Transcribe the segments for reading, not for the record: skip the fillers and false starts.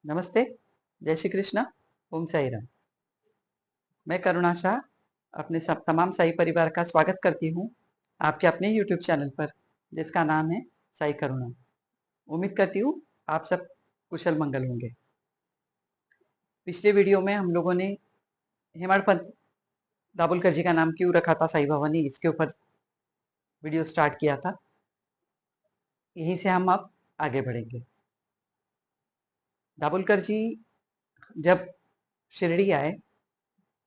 नमस्ते, जय श्री कृष्णा, ओम साई राम। मैं करुणा शाह अपने सब तमाम साई परिवार का स्वागत करती हूँ आपके अपने यूट्यूब चैनल पर, जिसका नाम है साई करुणा। उम्मीद करती हूँ आप सब कुशल मंगल होंगे। पिछले वीडियो में हम लोगों ने हेमाड पंत दाभोलकर जी का नाम क्यों रखा था साई बाबा ने, इसके ऊपर वीडियो स्टार्ट किया था। यहीं से हम अब आगे बढ़ेंगे। दाभोलकर जी जब शिरडी आए,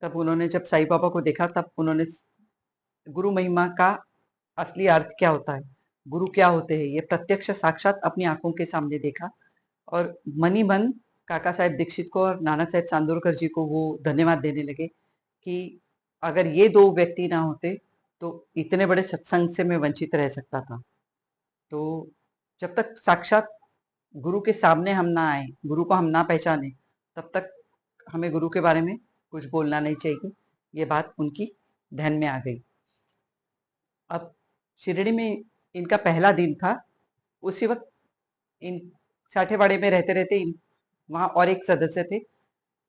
तब उन्होंने जब साई बाबा को देखा, तब उन्होंने गुरु महिमा का असली अर्थ क्या होता है, गुरु क्या होते हैं, ये प्रत्यक्ष साक्षात अपनी आंखों के सामने देखा। और मन ही मन काका साहेब दीक्षित को और नाना साहेब चांदोरकर जी को वो धन्यवाद देने लगे कि अगर ये दो व्यक्ति ना होते तो इतने बड़े सत्संग से मैं वंचित रह सकता था। तो जब तक साक्षात गुरु के सामने हम ना आए, गुरु को हम ना पहचाने, तब तक हमें गुरु के बारे में कुछ बोलना नहीं चाहिए। ये बात उनकी ध्यान में आ गई। अब शिरडी में इनका पहला दिन था। उसी वक्त इन साठेवाड़े में रहते रहते वहाँ और एक सदस्य थे,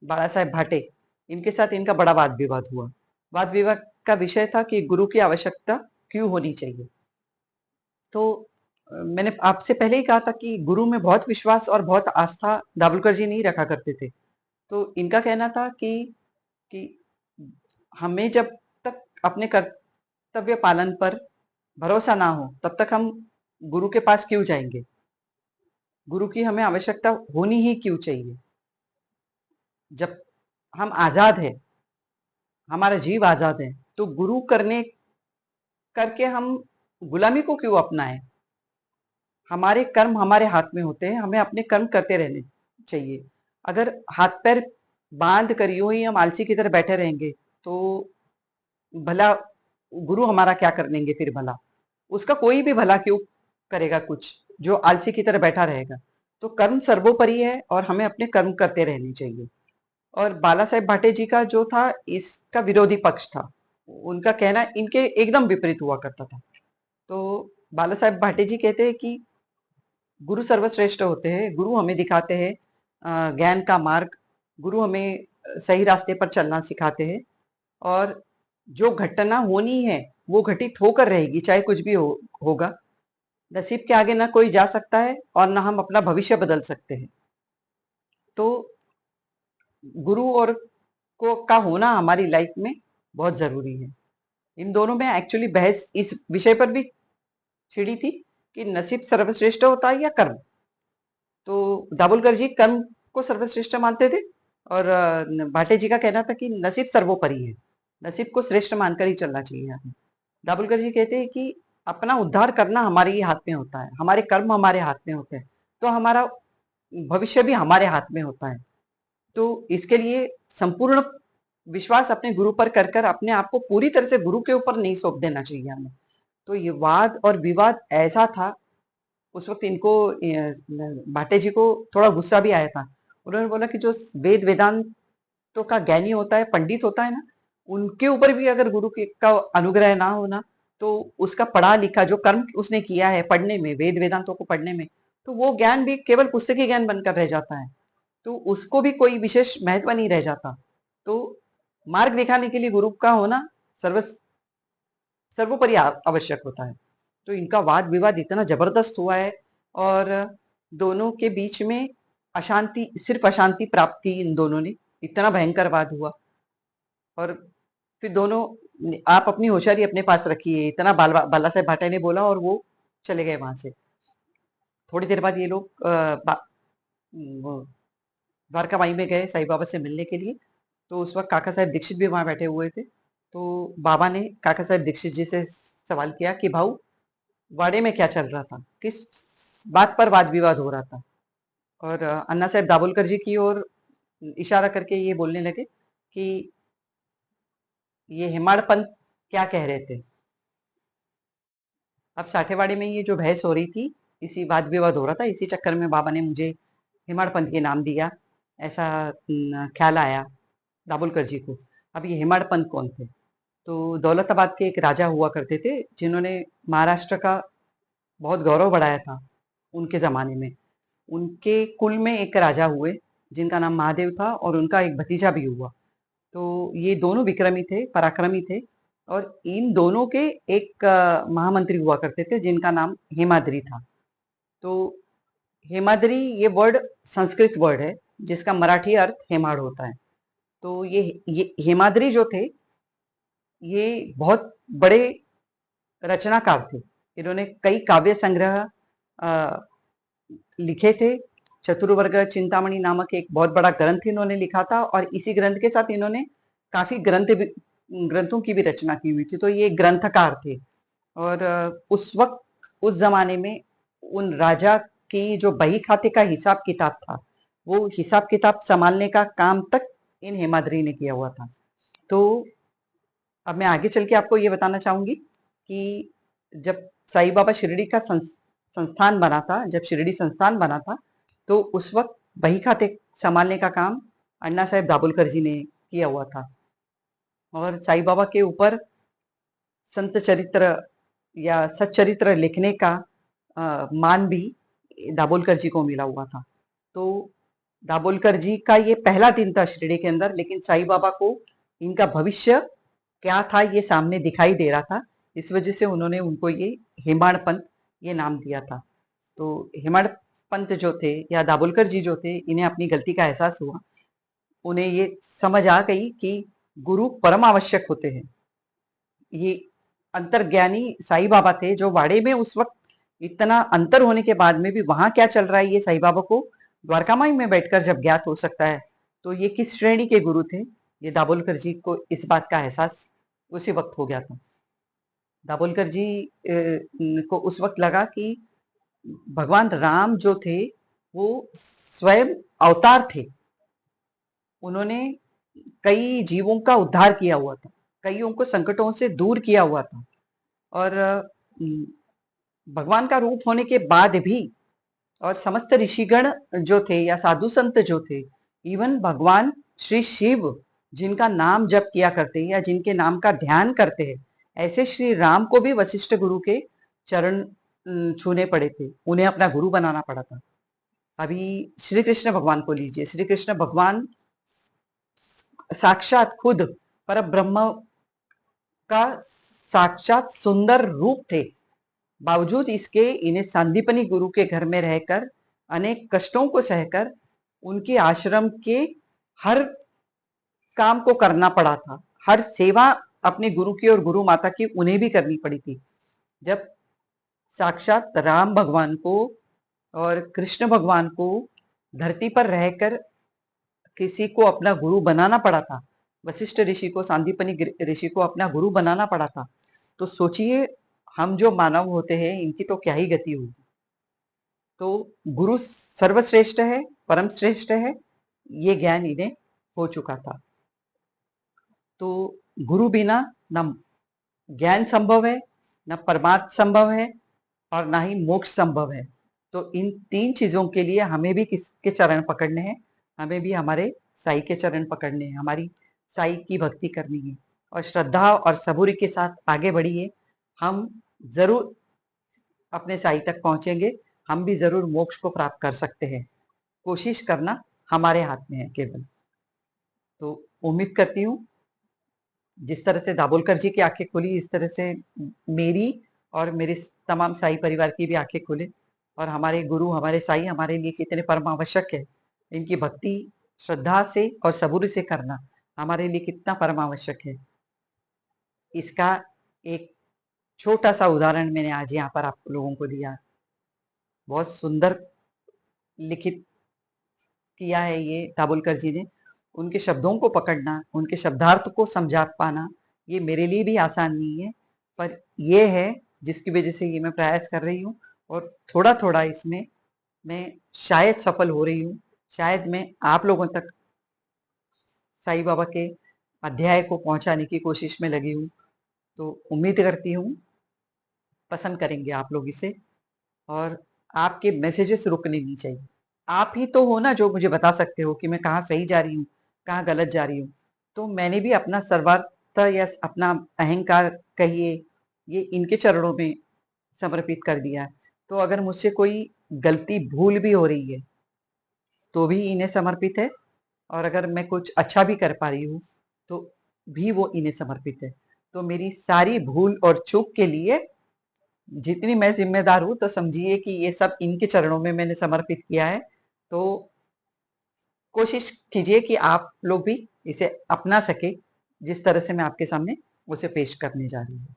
बाला साहेब भाटे। इनके साथ इनका बड़ा वाद विवाद हुआ। वाद विवाद का विषय था कि गुरु की आवश्यकता क्यों होनी चाहिए। तो मैंने आपसे पहले ही कहा था कि गुरु में बहुत विश्वास और बहुत आस्था दाभोलकर जी नहीं रखा करते थे। तो इनका कहना था कि हमें जब तक अपने कर्तव्य पालन पर भरोसा ना हो, तब तक हम गुरु के पास क्यों जाएंगे, गुरु की हमें आवश्यकता होनी ही क्यों चाहिए। जब हम आजाद है, हमारा जीव आजाद है, तो गुरु करने करके हम गुलामी को क्यों अपनाएं। हमारे कर्म हमारे हाथ में होते हैं, हमें अपने कर्म करते रहने चाहिए। अगर हाथ पैर बांध कर यूं ही हम आलसी की तरह बैठे रहेंगे, तो भला गुरु हमारा क्या कर लेंगे फिर। भला उसका कोई भी भला क्यों करेगा कुछ, जो आलसी की तरह बैठा रहेगा। तो कर्म सर्वोपरि है और हमें अपने कर्म करते रहने चाहिए। और बाला साहेब भाटे जी का जो था, इसका विरोधी पक्ष था। उनका कहना इनके एकदम विपरीत हुआ करता था। तो बाला साहेब भाटे जी कहते हैं कि गुरु सर्वश्रेष्ठ होते हैं, गुरु हमें दिखाते हैं ज्ञान का मार्ग, गुरु हमें सही रास्ते पर चलना सिखाते हैं। और जो घटना होनी है वो घटित होकर रहेगी, चाहे कुछ भी होगा। नसीब के आगे ना कोई जा सकता है और ना हम अपना भविष्य बदल सकते हैं। तो गुरु और को का होना हमारी लाइफ में बहुत जरूरी है। इन दोनों में एक्चुअली बहस इस विषय पर भी छिड़ी थी कि नसीब सर्वश्रेष्ठ होता है या कर्म। तो दाभोलकर जी कर्म को सर्वश्रेष्ठ मानते थे और भाटे जी का कहना था कि नसीब सर्वोपरि है, नसीब को श्रेष्ठ मानकर ही चलना चाहिए हमें। दाभोलकर जी कहते हैं कि अपना उद्धार करना हमारे ही हाथ में होता है, हमारे कर्म हमारे हाथ में होते हैं, तो हमारा भविष्य भी हमारे हाथ में होता है। तो इसके लिए संपूर्ण विश्वास अपने गुरु पर कर कर अपने आप को पूरी तरह से गुरु के ऊपर नहीं सौंप देना चाहिए हमें। तो ये वाद और विवाद ऐसा था। उस वक्त इनको भाटे जी को थोड़ा गुस्सा भी आया था। उन्होंने बोला कि जो वेद वेदांतों का ज्ञानी होता है, पंडित होता है ना, उनके ऊपर भी अगर गुरु का अनुग्रह ना होना, तो उसका पढ़ा लिखा जो कर्म उसने किया है पढ़ने में, वेद वेदांतों को पढ़ने में, तो वो ज्ञान भी केवल पुस्तकीय ज्ञान बनकर रह जाता है। तो उसको भी कोई विशेष महत्व नहीं रह जाता। तो मार्ग दिखाने के लिए गुरु का होना सर्वोपरि आवश्यक होता है। तो इनका वाद विवाद इतना जबरदस्त हुआ है और दोनों के बीच में अशांति, सिर्फ अशांति प्राप्त की इन दोनों ने। इतना भयंकर वाद हुआ और फिर दोनों आप अपनी होशियारी अपने पास रखिए, इतना बाला साहेब भाटे ने बोला और वो चले गए वहां से। थोड़ी देर बाद ये लोग द्वारका माई में गए साईं बाबा से मिलने के लिए। तो उस वक्त काका साहेब दीक्षित भी वहां बैठे हुए थे। तो बाबा ने काका साहेब दीक्षित जी से सवाल किया कि भाऊ, वाड़े में क्या चल रहा था, किस बात पर वाद विवाद हो रहा था। और अन्ना साहेब दाभोलकर जी की ओर इशारा करके ये बोलने लगे कि ये हेमाड़ पंत क्या कह रहे थे। अब साठेवाड़े में ये जो बहस हो रही थी, इसी वाद विवाद हो रहा था, इसी चक्कर में बाबा ने मुझे हेमाड़ पंत के नाम दिया, ऐसा ख्याल आया दाभोलकर जी को। अब ये हेमाड़ पंत कौन थे? तो दौलताबाद के एक राजा हुआ करते थे, जिन्होंने महाराष्ट्र का बहुत गौरव बढ़ाया था उनके जमाने में। उनके कुल में एक राजा हुए, जिनका नाम महादेव था, और उनका एक भतीजा भी हुआ। तो ये दोनों विक्रमी थे, पराक्रमी थे, और इन दोनों के एक महामंत्री हुआ करते थे जिनका नाम हेमाद्री था। तो हेमाद्री ये वर्ड संस्कृत वर्ड है जिसका मराठी अर्थ हेमाड़ होता है। तो ये हेमाद्री जो थे, ये बहुत बड़े रचनाकार थे। इन्होंने कई काव्य संग्रह लिखे थे। चतुर्वर्ग चिंतामणि नामक एक बहुत बड़ा ग्रंथ इन्होंने लिखा था, और इसी ग्रंथ के साथ इन्होंने काफी ग्रंथों की भी रचना की हुई थी। तो ये ग्रंथकार थे। और उस वक्त, उस जमाने में, उन राजा की जो बही खाते का हिसाब किताब था, वो हिसाब किताब संभालने का काम तक इन हेमाद्री ने किया हुआ था। तो अब मैं आगे चल के आपको ये बताना चाहूंगी कि जब साईं बाबा शिरडी का संस्थान बना था, जब शिरडी संस्थान बना था, तो उस वक्त बही खाते संभालने का काम अण्णा साहेब दाभोलकर जी ने किया हुआ था। और साईं बाबा के ऊपर संत चरित्र या सच्चरित्र लिखने का मान भी दाभोलकर जी को मिला हुआ था। तो दाभोलकर जी का ये पहला दिन था शिरडी के अंदर, लेकिन साईं बाबा को इनका भविष्य क्या था ये सामने दिखाई दे रहा था। इस वजह से उन्होंने उनको ये हेमाड़ पंथ ये नाम दिया था। तो हेमाड़ पंथ जो थे, या दाभोलकर जी जो थे, इन्हें अपनी गलती का एहसास हुआ। उन्हें ये समझ आ गई कि गुरु परम आवश्यक होते हैं। ये अंतर्ज्ञानी साईं बाबा थे, जो वाड़े में उस वक्त इतना अंतर होने के बाद में भी वहां क्या चल रहा है ये साईं बाबा को द्वारकामाई में बैठकर जब ज्ञात हो सकता है, तो ये किस श्रेणी के गुरु थे, ये दाभोलकर जी को इस बात का एहसास उसी वक्त हो गया था। दाभोलकर जी को उस वक्त लगा कि भगवान राम जो थे, वो स्वयं अवतार थे। उन्होंने कई जीवों का उद्धार किया हुआ था, कईयों को संकटों से दूर किया हुआ था। और भगवान का रूप होने के बाद भी, और समस्त ऋषिगण जो थे या साधु संत जो थे, इवन भगवान श्री शिव जिनका नाम जप किया करते हैं या जिनके नाम का ध्यान करते हैं, ऐसे श्री राम को भी वशिष्ठ गुरु के चरण छूने पड़े थे, उन्हें अपना गुरु बनाना पड़ा था। अभी श्री कृष्ण भगवान को लीजिए, श्री कृष्ण भगवान साक्षात खुद पर ब्रह्म का साक्षात सुंदर रूप थे। बावजूद इसके इन्हें सांदीपनी गुरु के घर में रहकर अनेक कष्टों को सहकर उनके आश्रम के हर काम को करना पड़ा था। हर सेवा अपने गुरु की और गुरु माता की उन्हें भी करनी पड़ी थी। जब साक्षात राम भगवान को और कृष्ण भगवान को धरती पर रहकर किसी को अपना गुरु बनाना पड़ा था, वशिष्ठ ऋषि को, सांदीपनी ऋषि को अपना गुरु बनाना पड़ा था, तो सोचिए हम जो मानव होते हैं इनकी तो क्या ही गति होगी। तो गुरु सर्वश्रेष्ठ है, परम श्रेष्ठ है, ये ज्ञान इन्हें हो चुका था। तो गुरु बिना न ज्ञान संभव है, न परमार्थ संभव है, और ना ही मोक्ष संभव है। तो इन तीन चीजों के लिए हमें भी किसके चरण पकड़ने हैं? हमें भी हमारे साईं के चरण पकड़ने हैं, हमारी साईं की भक्ति करनी है, और श्रद्धा और सबूरी के साथ आगे बढ़िए। हम जरूर अपने साईं तक पहुंचेंगे, हम भी जरूर मोक्ष को प्राप्त कर सकते हैं। कोशिश करना हमारे हाथ में है केवल। तो उम्मीद करती हूँ जिस तरह से दाभोलकर जी की आंखें खुली, इस तरह से मेरी और मेरे तमाम साई परिवार की भी आंखें खुले, और हमारे गुरु, हमारे साई हमारे लिए कितने परम आवश्यक है। इनकी भक्ति श्रद्धा से और सबूरी से करना हमारे लिए कितना परम आवश्यक है, इसका एक छोटा सा उदाहरण मैंने आज यहाँ पर आप लोगों को दिया। बहुत सुंदर लिखित किया है ये दाभोलकर जी ने। उनके शब्दों को पकड़ना, उनके शब्दार्थ को समझा पाना, ये मेरे लिए भी आसान नहीं है, पर ये है जिसकी वजह से ये मैं प्रयास कर रही हूँ, और थोड़ा थोड़ा इसमें मैं शायद सफल हो रही हूँ। शायद मैं आप लोगों तक साईं बाबा के अध्याय को पहुंचाने की कोशिश में लगी हूँ। तो उम्मीद करती हूँ पसंद करेंगे आप लोग इसे, और आपके मैसेजेस रुकने नहीं चाहिए। आप ही तो हो ना जो मुझे बता सकते हो कि मैं कहाँ सही जा रही हूँ, कहाँ गलत जा रही हूँ। तो मैंने भी अपना सर्वार्थ या अपना अहंकार कहिए, ये इनके चरणों में समर्पित कर दिया है। तो अगर मुझसे कोई गलती भूल भी हो रही है, तो भी इन्हें समर्पित है, और अगर मैं कुछ अच्छा भी कर पा रही हूँ तो भी वो इन्हें समर्पित है। तो मेरी सारी भूल और चूक के लिए जितनी मैं जिम्मेदार हूँ, तो समझिए कि ये सब इनके चरणों में मैंने समर्पित किया है। तो कोशिश कीजिए कि आप लोग भी इसे अपना सके, जिस तरह से मैं आपके सामने उसे पेश करने जा रही हूँ।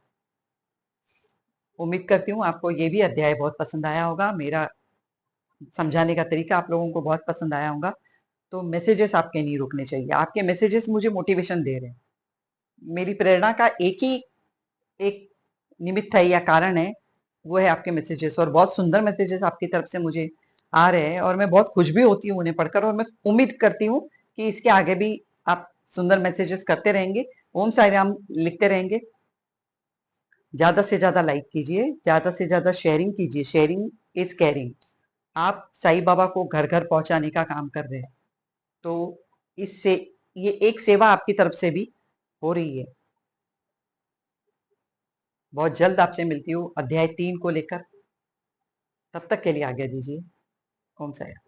उम्मीद करती हूँ आपको ये भी अध्याय बहुत पसंद आया होगा, मेरा समझाने का तरीका आप लोगों को बहुत पसंद आया होगा। तो मैसेजेस आपके नहीं रुकने चाहिए, आपके मैसेजेस मुझे मोटिवेशन दे रहे हैं। मेरी प्रेरणा का एक निमित्त है या कारण है, वो है आपके मैसेजेस, और बहुत सुंदर मैसेजेस आपकी तरफ से मुझे आ रहे हैं, और मैं बहुत खुश भी होती हूँ उन्हें पढ़कर, और मैं उम्मीद करती हूँ कि इसके आगे भी आप सुंदर मैसेजेस करते रहेंगे, ओम साई राम लिखते रहेंगे। ज्यादा से ज्यादा लाइक कीजिए, ज्यादा से ज्यादा शेयरिंग कीजिए, शेयरिंग इज केयरिंग। आप साईं बाबा को घर घर पहुंचाने का काम कर रहे हैं, तो इससे ये एक सेवा आपकी तरफ से भी हो रही है। बहुत जल्द आपसे मिलती हूँ अध्याय 3 को लेकर, तब तक के लिए आज्ञा दीजिए। ओम साई राम।